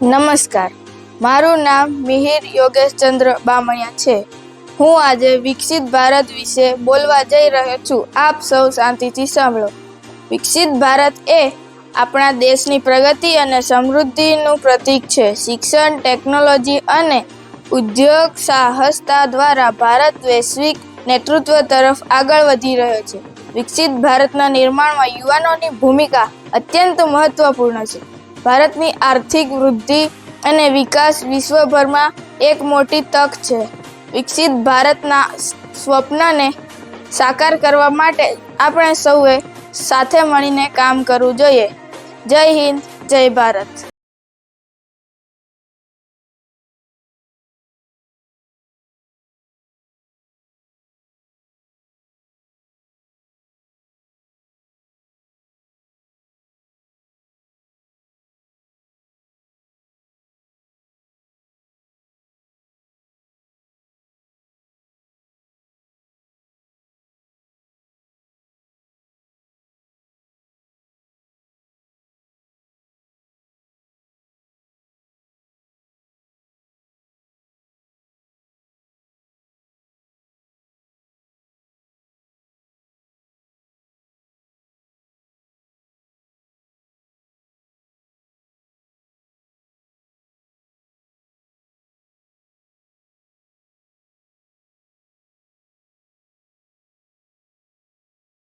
નમસ્કાર, મારું નામ મિહિર યોગેશચંદ્ર બામણિયા છે. હું આજે વિકસિત ભારત વિશે બોલવા જઈ રહ્યો છું. આપ સૌ શાંતિથી સાંભળો. વિકસિત ભારત એ આપણા દેશની પ્રગતિ અને સમૃદ્ધિનું પ્રતીક છે. શિક્ષણ, ટેકનોલોજી અને ઉદ્યોગ સાહસતા દ્વારા ભારત વૈશ્વિક નેતૃત્વ તરફ આગળ વધી રહ્યો છે. વિકસિત ભારતના નિર્માણમાં યુવાનોની ભૂમિકા અત્યંત મહત્વપૂર્ણ છે. ભારતની આર્થિક વૃદ્ધિ અને વિકાસ વિશ્વભરમાં એક મોટી તક છે. વિકસિત ભારતના સ્વપ્નને સાકાર કરવા માટે આપણે સૌએ સાથે મળીને કામ કરવું જોઈએ. જય હિન્દ, જય ભારત.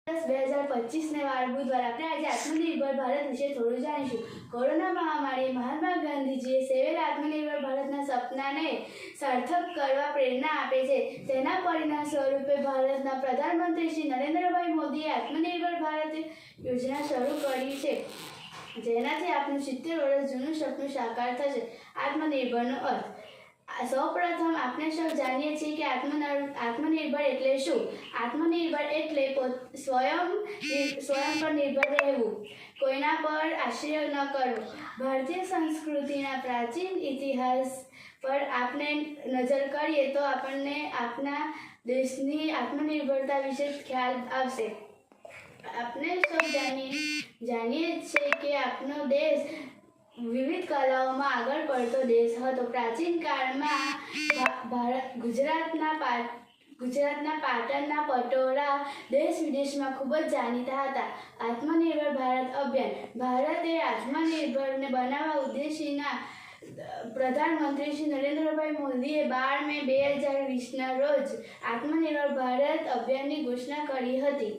વર્ષ 2025ને વાર બુધવાર આપણે આજે આત્મનિર્ભર ભારત વિશે થોડું જાણીશું. કોરોના મહામારીએ મહાત્મા ગાંધીજીએ સેવેલા આત્મનિર્ભર ભારતના સપનાને સાર્થક કરવા પ્રેરણા આપે છે. તેના પરિણામ સ્વરૂપે ભારતના પ્રધાનમંત્રી શ્રી નરેન્દ્રભાઈ મોદીએ આત્મનિર્ભર ભારત યોજના શરૂ કરી છે, જેનાથી આપણું 70 વર્ષ જૂનું સપનું સાકાર થશે. આત્મનિર્ભરનો અર્થ. સૌપ્રથમ આપણે સૌ જાણીએ છીએ કે આત્મનિર્ભર એટલે શું. આત્મનિર્ભર એટલે સ્વયં પર નિર્ભર રહેવું, કોઈના પર આશ્રય ન કરવો. ભારતીય સંસ્કૃતિના પ્રાચીન ઇતિહાસ પર આપણે નજર કરીએ તો આપણને આપણા દેશની આત્મનિર્ભરતા વિશે ખ્યાલ આવશે. આપણે સૌ જાણીએ છીએ કે આપણો દેશ વિવિધ કલાઓમાં આગળ પડતો દેશ હતો. પ્રાચીન કાળમાં ગુજરાતના પાટણના પટોળા દેશ વિદેશમાં ખૂબ જ જાણીતા હતા. આત્મનિર્ભર ભારત અભિયાન. ભારતે આત્મનિર્ભરને બનાવવા ઉદ્દેશીના પ્રધાનમંત્રી શ્રી નરેન્દ્રભાઈ મોદીએ 12 મે 2020ના રોજ આત્મનિર્ભર ભારત અભિયાનની ઘોષણા કરી હતી.